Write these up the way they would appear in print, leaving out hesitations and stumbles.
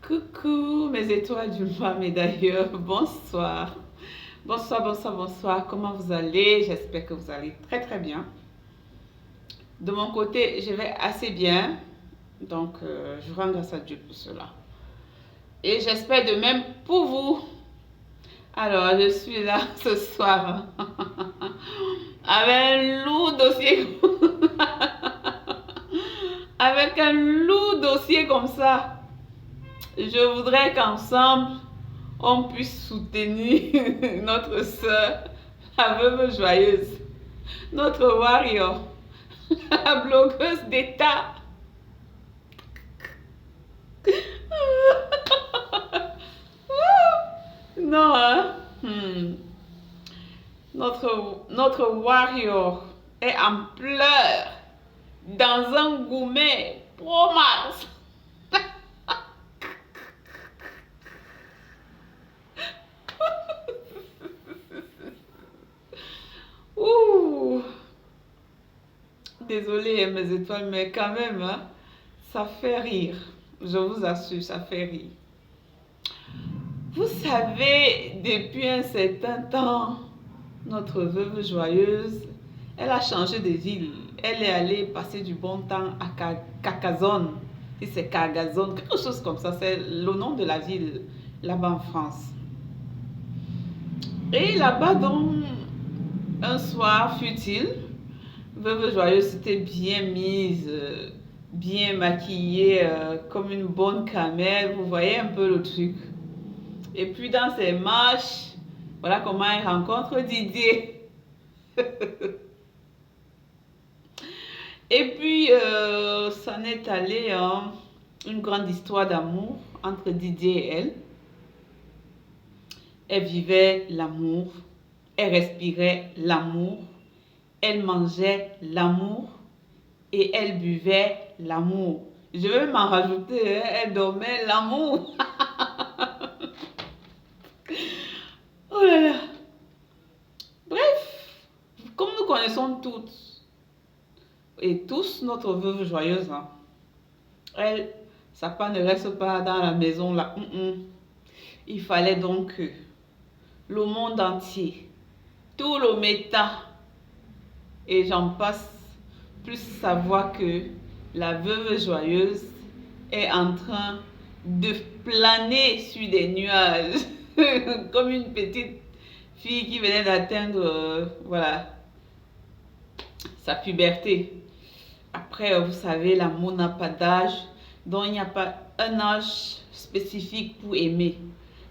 Coucou mes étoiles du mois, mais d'ailleurs, bonsoir. Bonsoir, bonsoir, bonsoir. Comment vous allez? J'espère que vous allez très très bien. De mon côté, je vais assez bien. Donc, je rends grâce à Dieu pour cela. Et j'espère de même pour vous. Alors, je suis là ce soir avec un lourd dossier. Avec un lourd dossier comme ça. Je voudrais qu'ensemble, on puisse soutenir notre sœur, la veuve joyeuse, notre warrior, la blogueuse d'État. Non, hein? Notre warrior est en pleurs dans un gourmet pro Mars. Ouh, désolée mes étoiles, mais quand même, hein, ça fait rire. Je vous assure, ça fait rire. Vous savez, depuis un certain temps, notre veuve joyeuse, elle a changé de ville. Elle est allée passer du bon temps à Carcassonne. Si c'est Carcassonne, quelque chose comme ça, c'est le nom de la ville là-bas en France. Et là-bas, donc, un soir fut-il, veuve joyeuse s'était bien mise, bien maquillée, comme une bonne camelle. Vous voyez un peu le truc. Et puis dans ses marches, voilà comment elle rencontre Didier. Et puis, ça n'est allé une grande histoire d'amour entre Didier et elle. Elle vivait l'amour, elle respirait l'amour, elle mangeait l'amour et elle buvait l'amour. Je vais m'en rajouter, hein, elle dormait l'amour. Oh là là. Bref, comme nous connaissons toutes et tous notre veuve joyeuse, hein, elle, sa part ne reste pas dans la maison là. Il fallait donc que le monde entier, tout le méta, et j'en passe, plus savoir que la veuve joyeuse est en train de planer sur des nuages, comme une petite fille qui venait d'atteindre, voilà, sa puberté. Après, vous savez, l'amour n'a pas d'âge, donc il n'y a pas un âge spécifique pour aimer.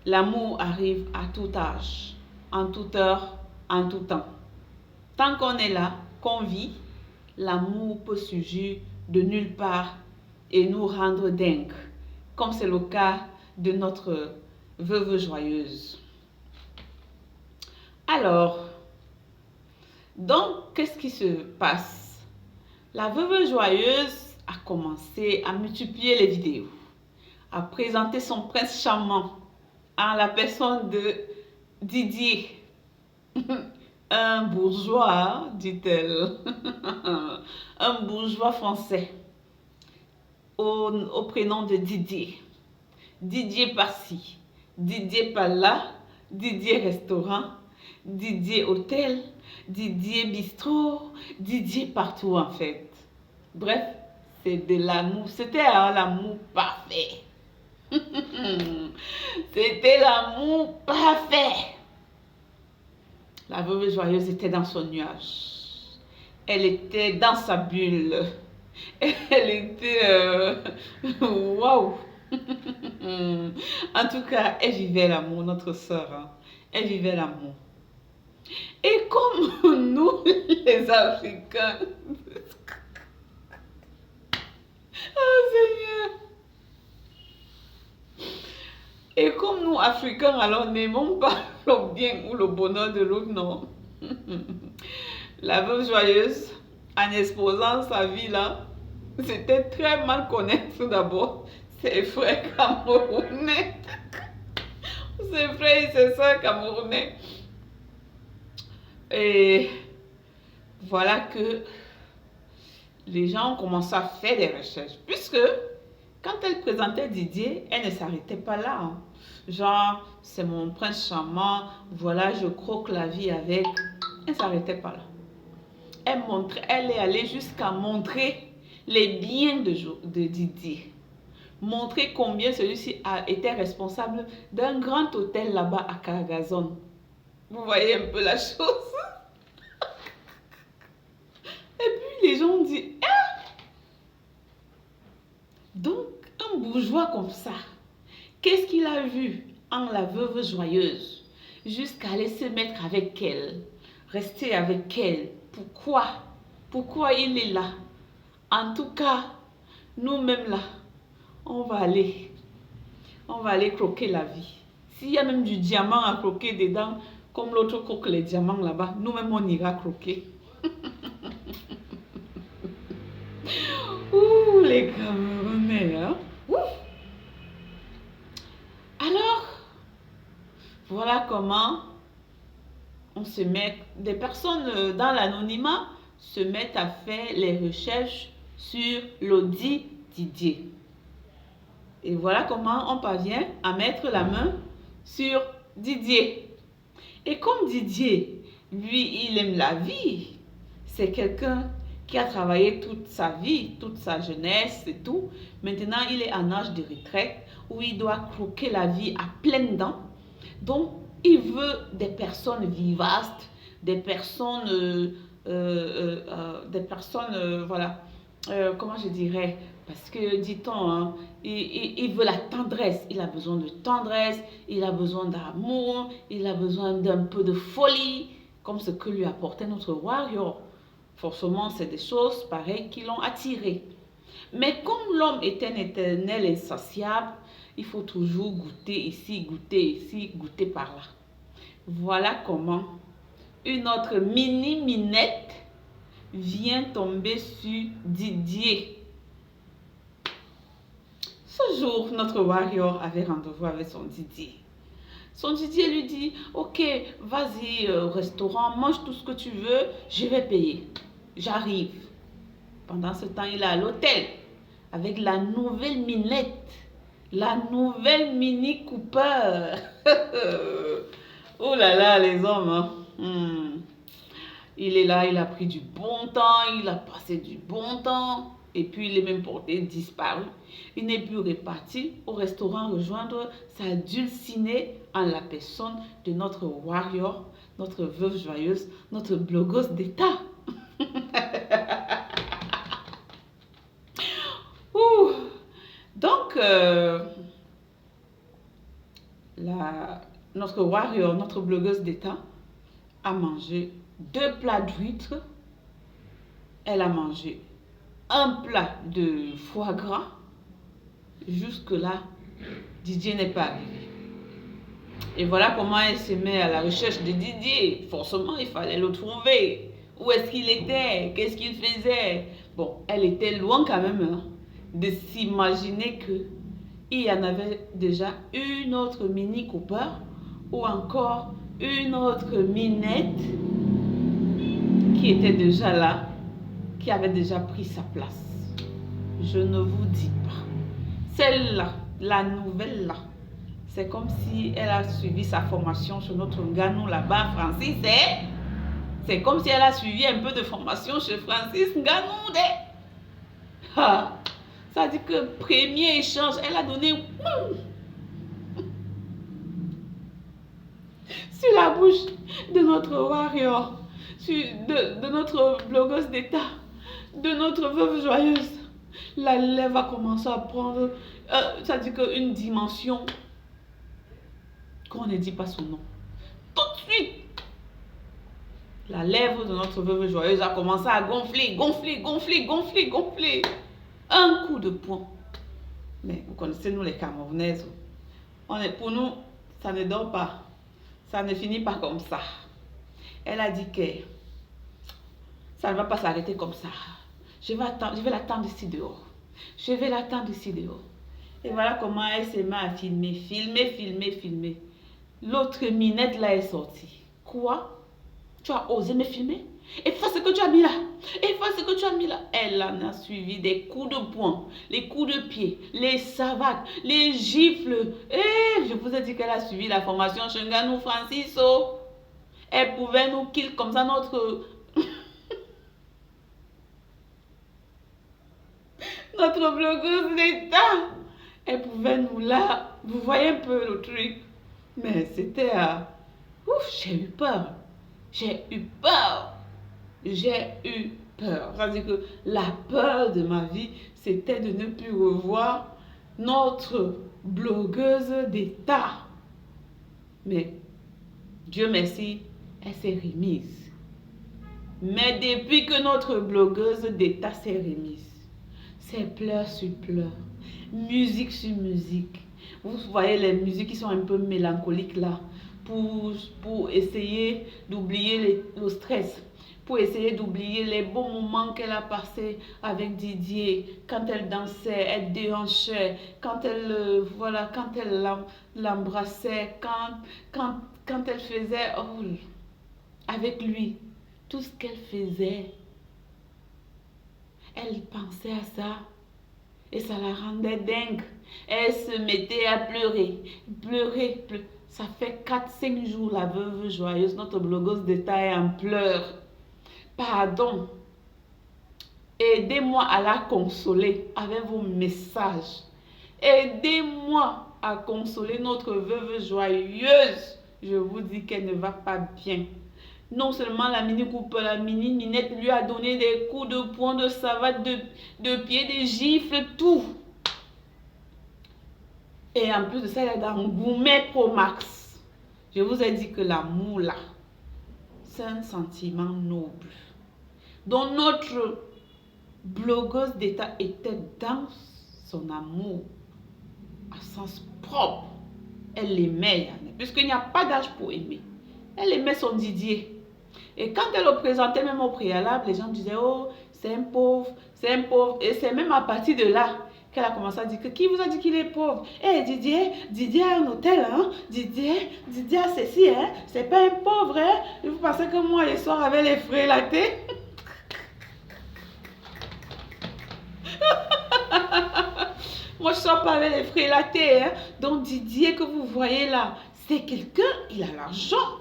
L'amour arrive à tout âge, en toute heure, en tout temps. Tant qu'on est là, qu'on vit, l'amour peut surgir de nulle part et nous rendre dingues, comme c'est le cas de notre veuve joyeuse. Alors, donc, qu'est-ce qui se passe? La veuve joyeuse a commencé à multiplier les vidéos, à présenter son prince charmant en la personne de Didier. Un bourgeois, dit-elle, un bourgeois français au prénom de Didier. Didier par-ci, Didier par-là, Didier restaurant, Didier hôtel, Didier bistrot, Didier partout en fait. Bref, c'est de l'amour, c'était l'amour parfait. C'était l'amour parfait. La veuve joyeuse était dans son nuage. Elle était dans sa bulle. Elle était... Waouh! En tout cas, elle vivait l'amour, notre sœur. Hein. Elle vivait l'amour. Et comme nous, les Africains... Oh Seigneur! Et comme nous, Africains, alors n'aimons pas le bien ou le bonheur de l'autre, non. La veuve joyeuse, en exposant sa vie là, c'était très mal connaître tout d'abord ses frères camerounais. Ses frères et ses soeurs camerounais. Et voilà que les gens ont commencé à faire des recherches. Puisque Quand elle présentait Didier, elle ne s'arrêtait pas là, hein. Genre, c'est mon prince charmant, voilà, je croque la vie avec. Elle ne s'arrêtait pas là. Elle est allée jusqu'à montrer les biens de Didier. Montrer combien celui-ci était responsable d'un grand hôtel là-bas à Cargason. Vous voyez un peu la chose. Et puis les gens ont dit, ah! Donc un bourgeois comme ça, qu'est-ce qu'il a vu en la veuve joyeuse jusqu'à aller se mettre avec elle, rester avec elle? Pourquoi? Pourquoi il est là? En tout cas, nous-mêmes là, on va aller croquer la vie. S'il y a même du diamant à croquer dedans, comme l'autre croque les diamants là-bas, nous-mêmes on ira croquer. Ouh, les Camerounais, hein? Ouh. Alors, voilà comment on se met, des personnes dans l'anonymat se mettent à faire les recherches sur l'audit Didier. Et voilà comment on parvient à mettre la main sur Didier. Et comme Didier, lui, il aime la vie, c'est quelqu'un qui a travaillé toute sa vie, toute sa jeunesse et tout. Maintenant, il est en âge de retraite où il doit croquer la vie à pleines dents. Donc, il veut des personnes vivaces, des personnes, voilà, comment je dirais, parce que, dit-on, hein, il veut la tendresse, il a besoin de tendresse, il a besoin d'amour, il a besoin d'un peu de folie, comme ce que lui apportait notre warrior. Forcément, c'est des choses pareilles qui l'ont attiré. Mais comme l'homme est un éternel insatiable, il faut toujours goûter ici, goûter par là. Voilà comment une autre mini-minette vient tomber sur Didier. Ce jour, notre warrior avait rendez-vous avec son Didier. Son Didier lui dit, ok, vas-y au restaurant, mange tout ce que tu veux, je vais payer. J'arrive. Pendant ce temps, il est à l'hôtel avec la nouvelle minette, la nouvelle Mini Cooper. Oh là là, les hommes, hein. Il est là, il a pris du bon temps, il a passé du bon temps. Et puis, il est même porté disparu. Il n'est plus reparti au restaurant rejoindre sa dulcinée en la personne de notre warrior, notre veuve joyeuse, notre blogueuse d'État. Donc, notre warrior, notre blogueuse d'État, a mangé 2 plats d'huîtres. Elle a mangé un plat de foie gras. Jusque-là, Didier n'est pas arrivé. Et voilà comment elle se met à la recherche de Didier. Forcément, il fallait le trouver. Où est-ce qu'il était? Qu'est-ce qu'il faisait? Bon, elle était loin quand même, hein, de s'imaginer que il y en avait déjà une autre Mini Cooper ou encore une autre minette qui était déjà là, qui avait déjà pris sa place. Je ne vous dis pas. Celle-là, la nouvelle là, c'est comme si elle a suivi sa formation sur notre Nganou là-bas, Francis. C'est comme si elle a suivi un peu de formation chez Francis Nganou. Ah, ça dit que premier échange, elle a donné sur la bouche de notre warrior, de notre blogueuse d'État, de notre veuve joyeuse. La lèvre a commencé à prendre, ça dit qu'une dimension qu'on ne dit pas son nom. Tout de suite, la lèvre de notre veuve joyeuse a commencé à gonfler. Un coup de poing. Mais vous connaissez nous les Camerounaises. Pour nous, ça ne dort pas. Ça ne finit pas comme ça. Elle a dit que ça ne va pas s'arrêter comme ça. Je vais l'attendre ici dehors. Et voilà comment elle s'est mise à filmer. L'autre minette là est sortie. Quoi? Tu as osé me filmer? Efface ce que tu as mis là. Efface ce que tu as mis là. Elle en a suivi des coups de poing, les coups de pied, les savates, les gifles. Et je vous ai dit qu'elle a suivi la formation Shinganou Franciso. Elle pouvait nous kill comme ça notre blogueuse d'État. Elle pouvait nous là. Vous voyez un peu le truc. Mais c'était ouf, j'ai eu peur. J'ai eu peur. J'ai eu peur. C'est-à-dire que la peur de ma vie, c'était de ne plus revoir notre blogueuse d'État. Mais Dieu merci, elle s'est remise. Mais depuis que notre blogueuse d'État s'est remise, c'est pleurs sur pleurs, musique sur musique. Vous voyez les musiques qui sont un peu mélancoliques là, pour essayer d'oublier le stress, pour essayer d'oublier les bons moments qu'elle a passés avec Didier, quand elle dansait, elle déhanchait, quand elle, voilà, quand elle l'embrassait, quand elle faisait avec lui, tout ce qu'elle faisait, elle pensait à ça et ça la rendait dingue. Elle se mettait à pleurer, pleurer, pleurer. Ça fait 4-5 jours, la veuve joyeuse, notre blogueuse d'État est en pleurs. Pardon. Aidez-moi à la consoler avec vos messages. Aidez-moi à consoler notre veuve joyeuse. Je vous dis qu'elle ne va pas bien. Non seulement la mini coupe, la mini Ninette lui a donné des coups de poing, de savate, de pied, des gifles, tout. Et en plus de ça, elle est dans Gourmet Pro Max. Je vous ai dit que l'amour là, c'est un sentiment noble. Donc notre blogueuse d'État était dans son amour à sens propre. Elle l'aimait, puisqu'il n'y a pas d'âge pour aimer. Elle aimait son Didier. Et quand elle le présentait même au préalable, les gens disaient, oh, c'est un pauvre, c'est un pauvre. Et c'est même à partir de là qu'elle a commencé à dire que qui vous a dit qu'il est pauvre? Eh, Didier a un hôtel, hein? Didier a ceci, hein? C'est pas un pauvre, hein? Vous pensez que moi, je sors avec les frais latés? Moi, je sors pas avec les frais latés, hein? Donc, Didier que vous voyez là, c'est quelqu'un, il a l'argent.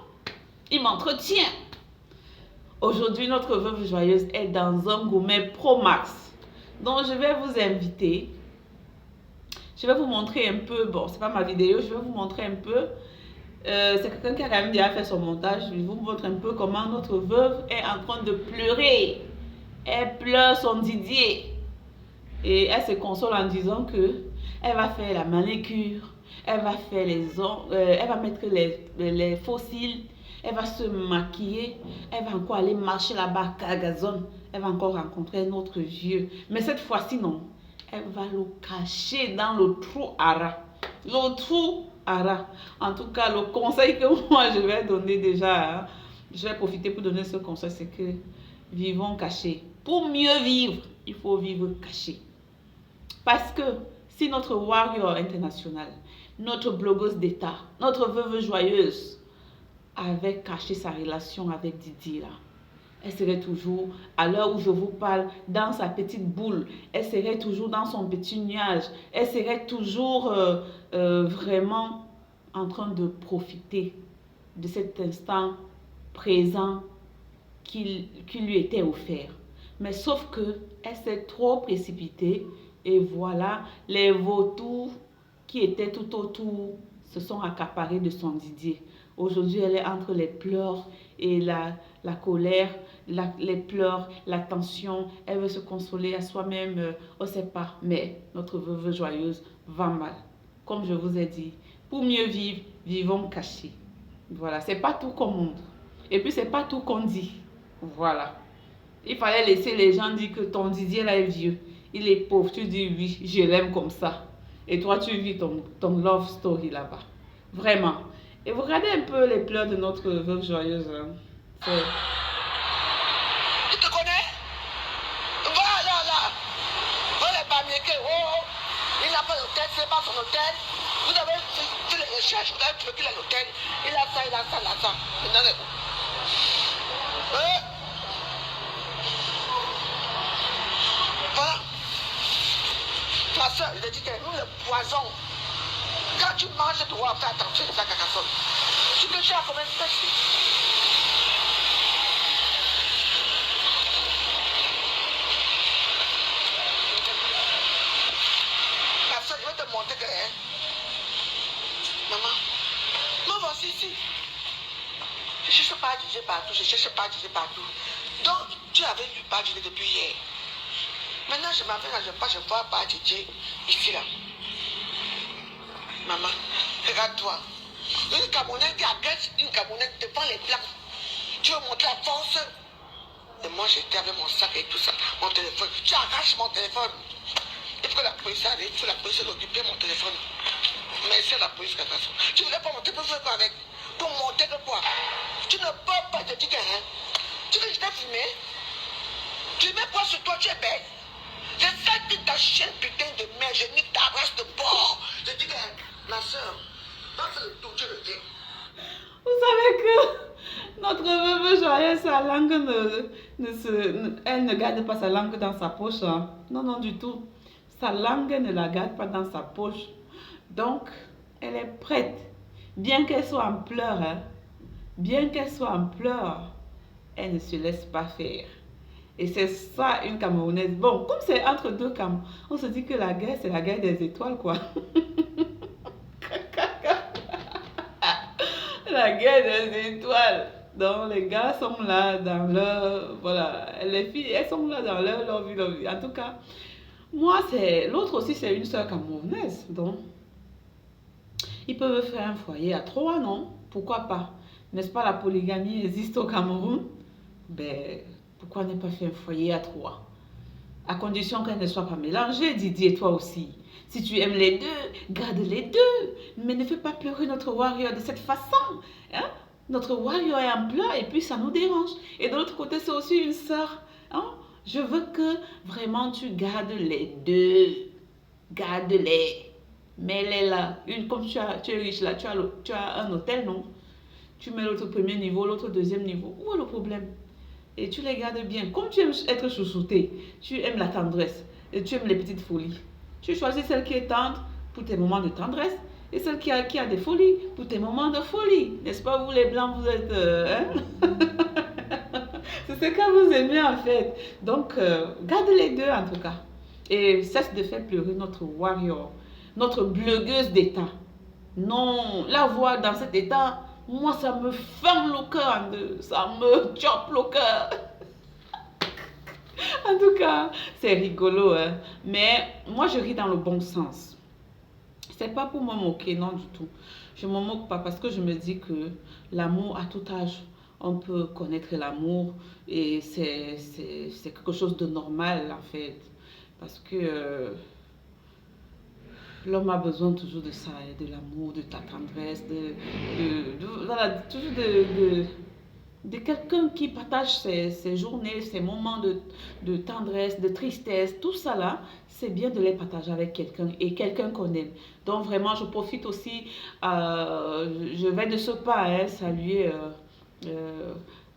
Il m'entretient. Aujourd'hui, notre veuve joyeuse est dans un Gourmet Pro Max. Donc, je vais vous inviter. Je vais vous montrer un peu. Bon, c'est pas ma vidéo. Je vais vous montrer un peu. C'est quelqu'un qui a quand même déjà fait son montage. Je vais vous montrer un peu comment notre veuve est en train de pleurer. Elle pleure son Didier. Et elle se console en disant que elle va faire la manicure. Elle va faire les ongles. Elle va mettre les fossiles. Elle va se maquiller, elle va encore aller marcher là-bas à Gazon. Elle va encore rencontrer un autre vieux. Mais cette fois-ci, non. Elle va le cacher dans le trou à rat. Le trou à rat. En tout cas, le conseil que moi je vais donner déjà, hein, je vais profiter pour donner ce conseil, c'est que vivons cachés. Pour mieux vivre, il faut vivre caché. Parce que si notre warrior international, notre blogueuse d'État, notre veuve joyeuse, avait caché sa relation avec Didier là, elle serait toujours, à l'heure où je vous parle, dans sa petite boule. Elle serait toujours dans son petit nuage. Elle serait toujours vraiment en train de profiter de cet instant présent qui lui était offert. Mais sauf que elle s'est trop précipitée et voilà, les vautours qui étaient tout autour se sont accaparés de son Didier. Aujourd'hui, elle est entre les pleurs et la colère, les pleurs, la tension. Elle veut se consoler à soi-même, on ne sait pas. Mais notre veuve joyeuse va mal. Comme je vous ai dit, pour mieux vivre, vivons cachés. Voilà, c'est pas tout qu'on montre. Et puis, c'est pas tout qu'on dit. Voilà. Il fallait laisser les gens dire que ton Didier là est vieux. Il est pauvre. Tu dis oui, je l'aime comme ça. Et toi, tu vis ton love story là-bas. Vraiment. Et vous regardez un peu les pleurs de notre veuve joyeuse. Hein. Il te connaît? Voilà là. Voilà Bamieke. Oh, il n'a pas d'hôtel, c'est pas son hôtel. Vous avez fait les recherches, vous avez trouvé qu'il a l'hôtel. Il a ça, il a ça, il a ça. Ma soeur, je te dis que nous, le poison, quand tu manges, tu dois faire attention à ta cacassonne. Tu peux faire combien de pêches? Ma soeur, je vais te montrer que, hein, maman, me voici ici. Je ne cherche pas à diser partout, je ne cherche pas à diser partout. Donc, tu avais du pas diser depuis hier. Maintenant, je m'appelle, je ne vois pas diser ici, là. Maman, regarde-toi. Une Camerounaise qui agresse une Camerounaise devant les Blancs. Tu veux montrer la force? Et moi, j'étais avec mon sac et tout ça, mon téléphone. Tu arraches mon téléphone. Il faut que la police arrive, il faut que la police récupère mon téléphone. Mais c'est la police qui a fait ça. Tu voulais pas monter pour faire quoi avec? Pour monter que quoi? Tu ne peux pas te dire que rien. Tu veux que je t'ai filmé? Tu mets quoi sur toi? Tu es belle. Je sais que ta chienne putain de merde, je nique ta race de porc. Je dis que ma soeur, dans le tour, tu le dis. Vous savez que notre veuve joyeuse, sa langue elle ne garde pas sa langue dans sa poche. Hein. Non, non, du tout. Sa langue ne la garde pas dans sa poche. Donc, elle est prête. Bien qu'elle soit en pleurs, hein, bien qu'elle soit en pleurs, elle ne se laisse pas faire. Et c'est ça une Camerounaise. Bon, comme c'est entre deux Cam, on se dit que la guerre, c'est la guerre des étoiles, quoi. La guerre des étoiles. Donc les gars sont là dans leur... Voilà, les filles, elles sont là dans leur vie. En tout cas, moi, c'est... L'autre aussi, c'est une soeur camerounaise. Donc, ils peuvent faire un foyer à 3, non? Pourquoi pas? N'est-ce pas, la polygamie existe au Cameroun? Ben, pourquoi ne pas faire un foyer à 3? À condition qu'elles ne soient pas mélangées, Didier, toi aussi. Si tu aimes les deux, garde les deux. Mais ne fais pas pleurer notre warrior de cette façon. Hein? Notre warrior est en pleurs et puis ça nous dérange. Et de l'autre côté, c'est aussi une sœur. Hein? Je veux que vraiment tu gardes les deux. Garde-les. Mets-les là. Comme tu es riche là, tu as un hôtel, non? Tu mets l'autre premier niveau, l'autre deuxième niveau. Où est le problème? Et tu les gardes bien. Comme tu aimes être chouchouté, tu aimes la tendresse, et tu aimes les petites folies. Tu choisis celle qui est tendre pour tes moments de tendresse et celle qui a des folies pour tes moments de folie. N'est-ce pas, vous les blancs, vous êtes... hein? C'est ce que vous aimez en fait. Donc, garde les deux en tout cas. Et cesse de faire pleurer notre warrior, notre blogueuse d'état. Non, la voir dans cet état... Moi, ça me ferme le cœur, ça me chope le cœur. En tout cas, c'est rigolo, hein. Mais moi, je ris dans le bon sens. C'est pas pour me moquer, non du tout. Je me moque pas parce que je me dis que l'amour à tout âge, on peut connaître l'amour et c'est quelque chose de normal en fait. Parce que l'homme a besoin toujours de ça, de l'amour, de ta tendresse, voilà, toujours de quelqu'un qui partage ses journées, ses moments de tendresse, de tristesse, tout ça là, c'est bien de les partager avec quelqu'un et quelqu'un qu'on aime. Donc vraiment, je profite aussi, je vais de ce pas saluer,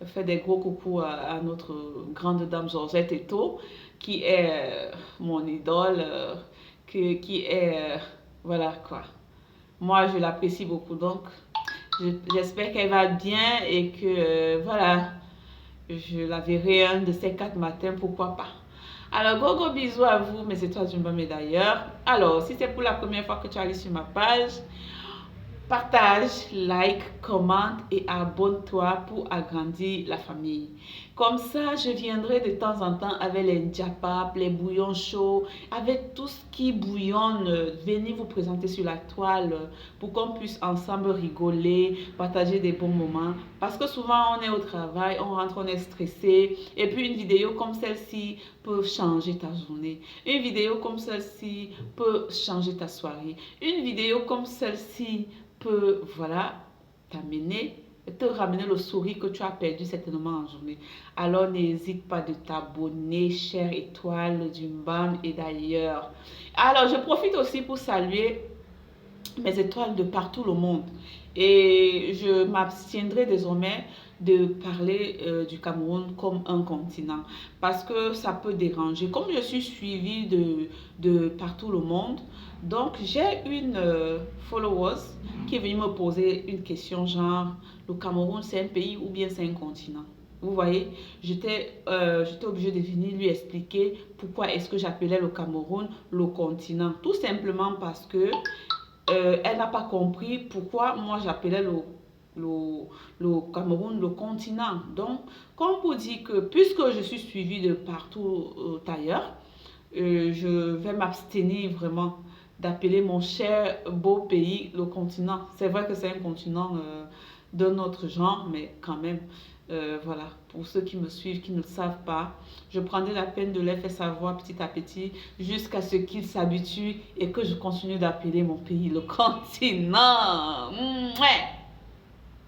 faire des gros coucou à notre grande dame Georgette Eto, qui est mon idole. Qui est, voilà quoi. Moi, je l'apprécie beaucoup, donc j'espère qu'elle va bien et que, voilà, je la verrai un de ces 4 matins, pourquoi pas. Alors, gros bisous à vous, mes étoiles du bas, d'ailleurs. Alors, si c'est pour la première fois que tu arrives sur ma page, partage, like, commente et abonne-toi pour agrandir la famille. Comme ça, je viendrai de temps en temps avec les ndiapap, les bouillons chauds, avec tout ce qui bouillonne, venir vous présenter sur la toile pour qu'on puisse ensemble rigoler, partager des bons moments. Parce que souvent, on est au travail, on rentre, on est stressé. Et puis, une vidéo comme celle-ci peut changer ta journée. Une vidéo comme celle-ci peut changer ta soirée. Une vidéo comme celle-ci peut, voilà, t'amener, te ramener le sourire que tu as perdu certainement en journée. Alors n'hésite pas de t'abonner, chère étoile du BAM et d'ailleurs. Alors je profite aussi pour saluer mes étoiles de partout le monde. Et je m'abstiendrai désormais de parler du Cameroun comme un continent parce que ça peut déranger. Comme je suis suivie de partout le monde, donc j'ai une followers qui est venue me poser une question genre, le Cameroun c'est un pays ou bien c'est un continent? Vous voyez, j'étais obligée de venir lui expliquer pourquoi est-ce que j'appelais le Cameroun le continent. Tout simplement parce que elle n'a pas compris pourquoi moi j'appelais le, le Cameroun le continent. Donc, comme pour dire que puisque je suis suivie de partout ailleurs, je vais m'abstenir vraiment d'appeler mon cher beau pays le continent. C'est vrai que c'est un continent d'un autre genre, mais quand même, voilà, pour ceux qui me suivent, qui ne le savent pas, je prendrai la peine de les faire savoir petit à petit jusqu'à ce qu'ils s'habituent et que je continue d'appeler mon pays le continent. Mouais.